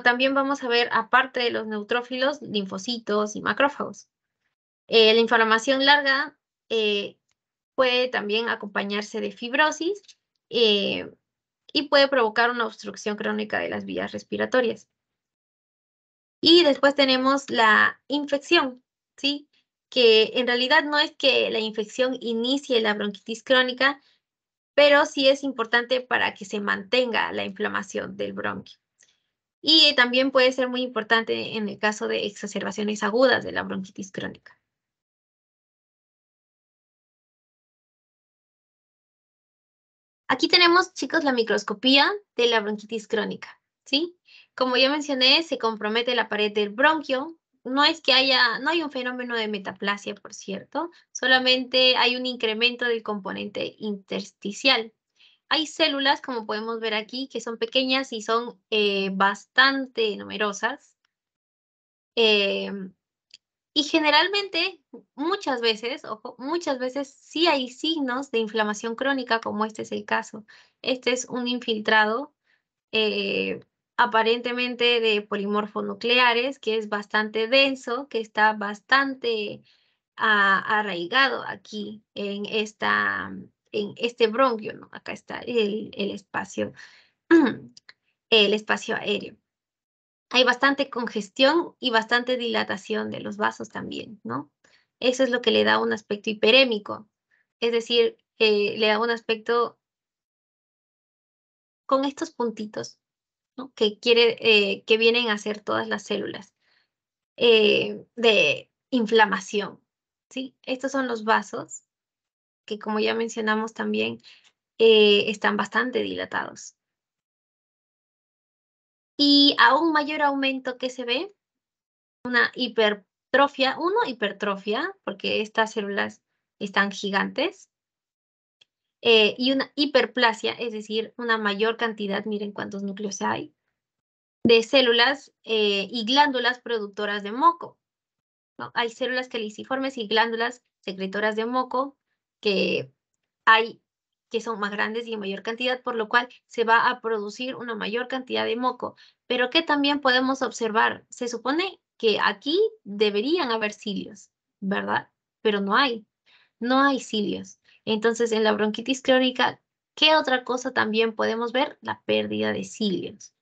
también vamos a ver, aparte de los neutrófilos, linfocitos y macrófagos. La inflamación larga puede también acompañarse de fibrosis y puede provocar una obstrucción crónica de las vías respiratorias. Y después tenemos la infección, ¿sí? Que en realidad no es que la infección inicie la bronquitis crónica, pero sí es importante para que se mantenga la inflamación del bronquio. Y también puede ser muy importante en el caso de exacerbaciones agudas de la bronquitis crónica. Aquí tenemos, chicos, la microscopía de la bronquitis crónica, ¿sí? Como ya mencioné, se compromete la pared del bronquio. No hay un fenómeno de metaplasia, por cierto, solamente hay un incremento del componente intersticial. Hay células, como podemos ver aquí, que son pequeñas y son bastante numerosas. Y generalmente, muchas veces sí hay signos de inflamación crónica, como este es el caso. Este es un infiltrado eh, aparentemente de polimorfonucleares, que es bastante denso, que está bastante arraigado aquí en este bronquio, ¿no? Acá está el espacio, el espacio aéreo. Hay bastante congestión y bastante dilatación de los vasos también, ¿no? Eso es lo que le da un aspecto hiperémico, es decir, le da un aspecto con estos puntitos, ¿no? Que vienen a ser todas las células de inflamación, ¿sí? Estos son los vasos que, como ya mencionamos también, están bastante dilatados. Y a un mayor aumento que se ve, una hipertrofia, porque estas células están gigantes, y una hiperplasia, es decir, una mayor cantidad, miren cuántos núcleos hay, de células y glándulas productoras de moco, ¿no? Hay células caliciformes y glándulas secretoras de moco que que son más grandes y en mayor cantidad, por lo cual se va a producir una mayor cantidad de moco. Pero que también podemos observar, se supone que aquí deberían haber cilios, ¿verdad? Pero no hay cilios. Entonces, en la bronquitis crónica, ¿qué otra cosa también podemos ver? La pérdida de cilios.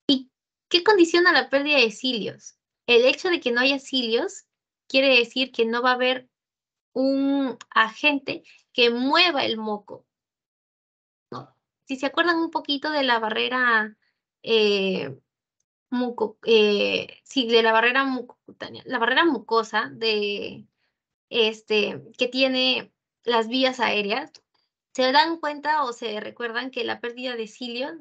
¿Y qué condiciona la pérdida de cilios? El hecho de que no haya cilios quiere decir que no va a haber un agente que mueva el moco. Si se acuerdan un poquito de la barrera de la barrera mucocutánea, la barrera mucosa que tiene las vías aéreas, se dan cuenta o se recuerdan que la pérdida de cilios,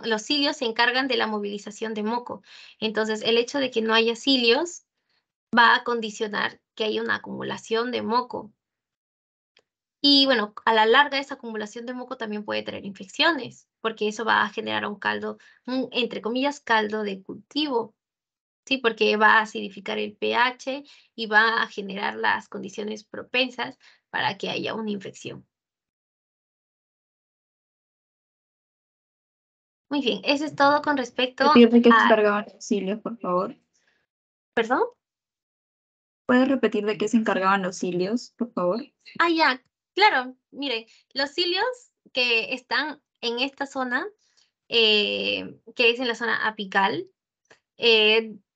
los cilios se encargan de la movilización de moco. Entonces, el hecho de que no haya cilios va a condicionar que haya una acumulación de moco. Y bueno, a la larga esa acumulación de moco también puede traer infecciones, porque eso va a generar un caldo, entre comillas, caldo de cultivo, ¿sí? Porque va a acidificar el pH y va a generar las condiciones propensas para que haya una infección. Muy bien, eso es todo con respecto Repetir de qué se a... encargaban los cilios, por favor. ¿Perdón? ¿Puedes repetir de qué se encargaban los cilios, por favor? Ah, ya, claro. Miren, los cilios que están en esta zona, que es en la zona apical,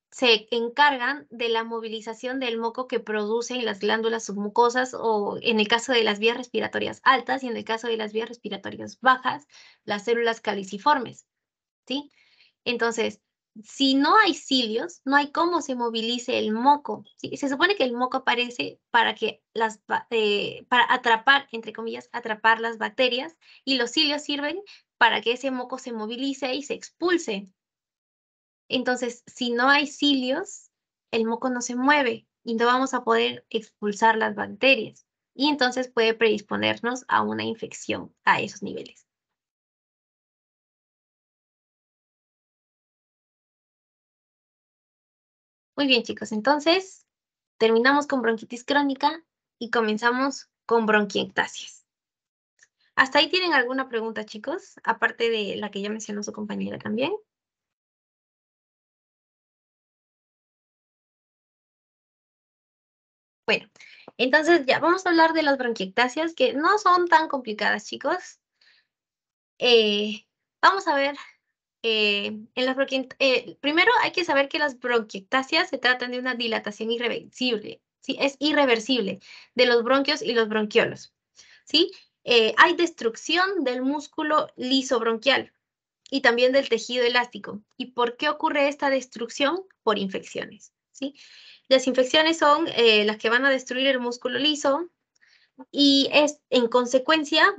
se encargan de la movilización del moco que producen las glándulas submucosas o en el caso de las vías respiratorias altas y en el caso de las vías respiratorias bajas, las células caliciformes, ¿sí? Entonces, si no hay cilios, no hay cómo se movilice el moco, ¿sí? Se supone que el moco aparece para que para atrapar, entre comillas, atrapar las bacterias y los cilios sirven para que ese moco se movilice y se expulse. Entonces, si no hay cilios, el moco no se mueve y no vamos a poder expulsar las bacterias. Y entonces puede predisponernos a una infección a esos niveles. Muy bien, chicos. Entonces, terminamos con bronquitis crónica y comenzamos con bronquiectasias. ¿Hasta ahí tienen alguna pregunta, chicos? Aparte de la que ya mencionó su compañera también. Bueno, entonces ya vamos a hablar de las bronquiectasias que no son tan complicadas, chicos. Vamos a ver, primero hay que saber que las bronquiectasias se tratan de una dilatación irreversible, ¿sí? Es irreversible de los bronquios y los bronquiolos, ¿sí? Hay destrucción del músculo liso bronquial y también del tejido elástico. ¿Y por qué ocurre esta destrucción? Por infecciones, ¿sí? Las infecciones son las que van a destruir el músculo liso y en consecuencia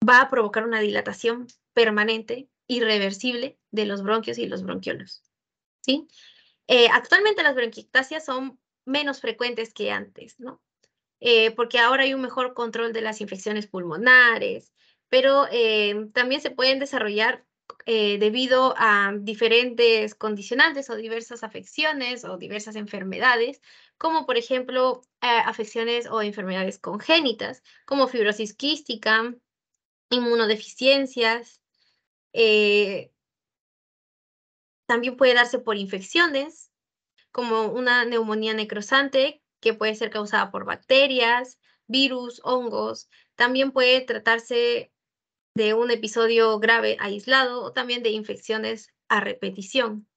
va a provocar una dilatación permanente, irreversible de los bronquios y los bronquiolos, ¿sí? Actualmente las bronquiectasias son menos frecuentes que antes, ¿no? Porque ahora hay un mejor control de las infecciones pulmonares, pero también se pueden desarrollar debido a diferentes condicionantes o diversas afecciones o diversas enfermedades, como por ejemplo afecciones o enfermedades congénitas, como fibrosis quística, inmunodeficiencias, también puede darse por infecciones, como una neumonía necrosante, que puede ser causada por bacterias, virus, hongos. También puede tratarse de un episodio grave aislado o también de infecciones a repetición.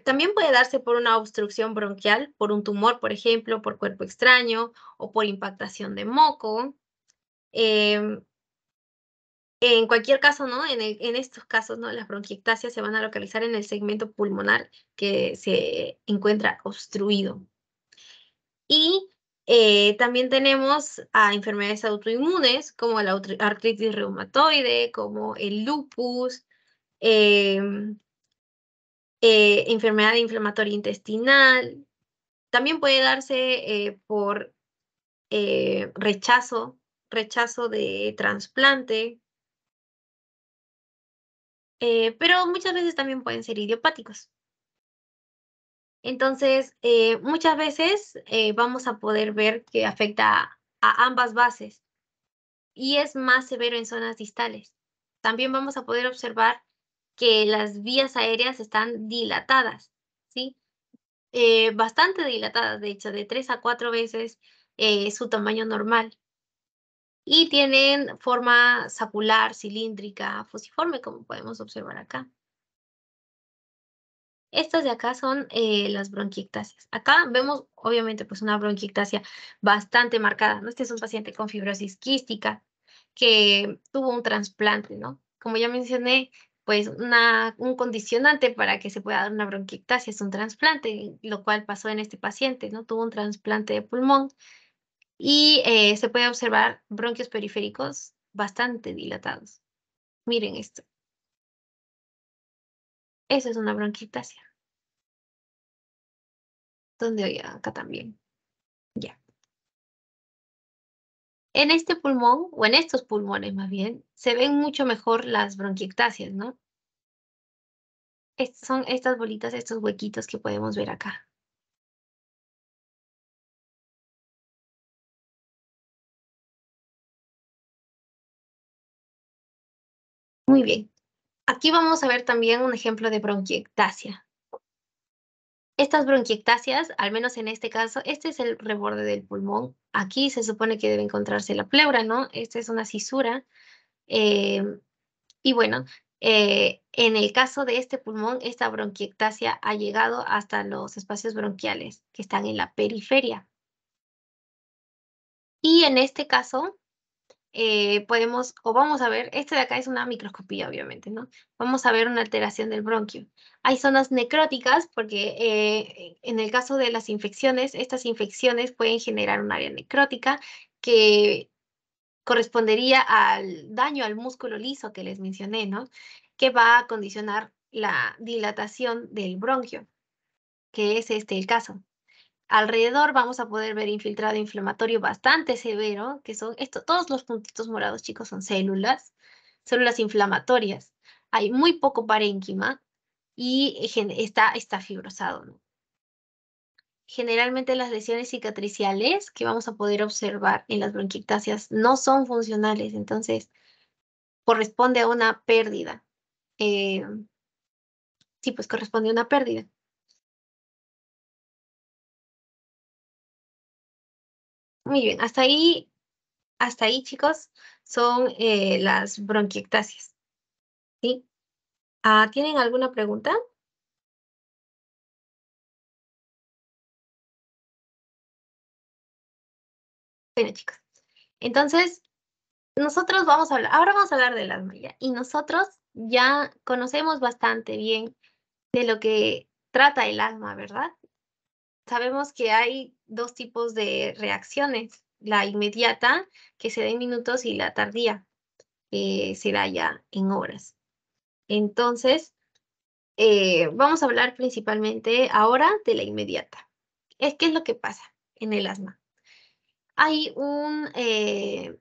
También puede darse por una obstrucción bronquial, por un tumor, por ejemplo, por cuerpo extraño o por impactación de moco. En cualquier caso, ¿no? En estos casos, ¿no? Las bronquiectasias se van a localizar en el segmento pulmonar que se encuentra obstruido. Y también tenemos a enfermedades autoinmunes, como la artritis reumatoide, como el lupus, enfermedad inflamatoria intestinal. También puede darse por rechazo de trasplante, pero muchas veces también pueden ser idiopáticos. Entonces, muchas veces vamos a poder ver que afecta a ambas bases y es más severo en zonas distales. También vamos a poder observar que las vías aéreas están dilatadas, ¿sí? Bastante dilatadas, de hecho, de 3 a 4 veces su tamaño normal. Y tienen forma sacular, cilíndrica, fusiforme, como podemos observar acá. Estas de acá son las bronquiectasias. Acá vemos, obviamente, pues una bronquiectasia bastante marcada, ¿no? Este es un paciente con fibrosis quística que tuvo un trasplante, ¿no? Como ya mencioné, pues un condicionante para que se pueda dar una bronquiectasia es un trasplante, lo cual pasó en este paciente, ¿no? Tuvo un trasplante de pulmón y se puede observar bronquios periféricos bastante dilatados. Miren esto. Eso es una bronquiectasia. Donde hoy acá también. Ya. En este pulmón, o en estos pulmones más bien, se ven mucho mejor las bronquiectasias, ¿no? Son estas bolitas, estos huequitos que podemos ver acá. Muy bien. Aquí vamos a ver también un ejemplo de bronquiectasia. Estas bronquiectasias, al menos en este caso, este es el reborde del pulmón. Aquí se supone que debe encontrarse la pleura, ¿no? Esta es una cisura. Y bueno, en el caso de este pulmón, esta bronquiectasia ha llegado hasta los espacios bronquiales que están en la periferia. Y en este caso, podemos, o vamos a ver, este de acá es una microscopía, obviamente, ¿no? Vamos a ver una alteración del bronquio. Hay zonas necróticas porque en el caso de las infecciones, estas infecciones pueden generar un área necrótica que correspondería al daño al músculo liso que les mencioné, ¿no? Que va a condicionar la dilatación del bronquio, que es este el caso. Alrededor vamos a poder ver infiltrado inflamatorio bastante severo, que son todos los puntitos morados, chicos, son células inflamatorias. Hay muy poco parénquima y está fibrosado, ¿no? Generalmente las lesiones cicatriciales que vamos a poder observar en las bronquiectasias no son funcionales, entonces corresponde a una pérdida. Sí, pues corresponde a una pérdida. Muy bien, hasta ahí, chicos, son las bronquiectasias. ¿Sí? ¿Tienen alguna pregunta? Bueno, chicos. Entonces, nosotros ahora vamos a hablar del asma ya. Y nosotros ya conocemos bastante bien de lo que trata el asma, ¿verdad? Sabemos que hay dos tipos de reacciones, la inmediata, que se da en minutos, y la tardía, que se da ya en horas. Entonces, vamos a hablar principalmente ahora de la inmediata. ¿Qué es lo que pasa en el asma? Hay un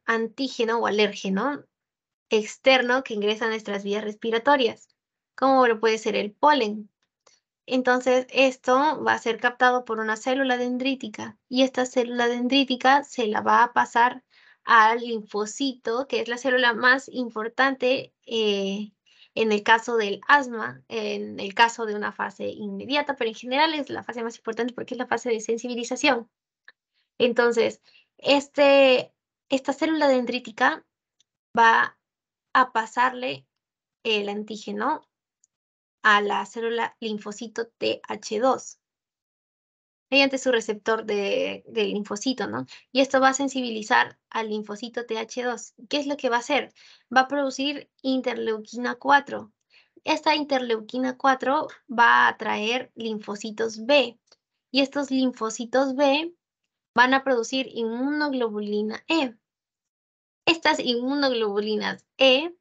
antígeno o alérgeno externo que ingresa a nuestras vías respiratorias, como lo puede ser el polen. Entonces, esto va a ser captado por una célula dendrítica y esta célula dendrítica se la va a pasar al linfocito, que es la célula más importante en el caso del asma, en el caso de una fase inmediata, pero en general es la fase más importante porque es la fase de sensibilización. Entonces, esta célula dendrítica va a pasarle el antígeno a la célula linfocito TH2 mediante su receptor del linfocito, ¿no? Y esto va a sensibilizar al linfocito TH2. ¿Qué es lo que va a hacer? Va a producir interleuquina 4. Esta interleuquina 4 va a atraer linfocitos B. Y estos linfocitos B van a producir inmunoglobulina E. Estas inmunoglobulinas E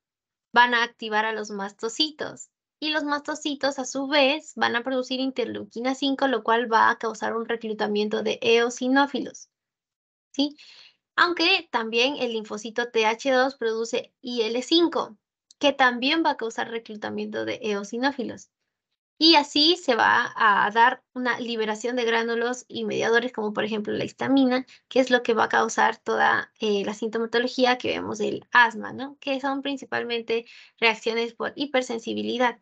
van a activar a los mastocitos. Y los mastocitos, a su vez, van a producir interleuquina 5, lo cual va a causar un reclutamiento de eosinófilos, ¿sí? Aunque también el linfocito TH2 produce IL-5, que también va a causar reclutamiento de eosinófilos. Y así se va a dar una liberación de gránulos y mediadores, como por ejemplo la histamina, que es lo que va a causar toda la sintomatología que vemos del asma, ¿no? Que son principalmente reacciones por hipersensibilidad.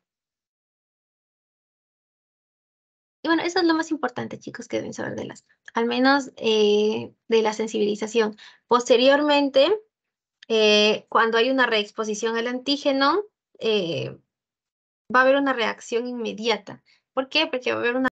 Y bueno, eso es lo más importante, chicos, que deben saber del asma, al menos de la sensibilización. Posteriormente, cuando hay una reexposición al antígeno, va a haber una reacción inmediata. ¿Por qué? Porque va a haber una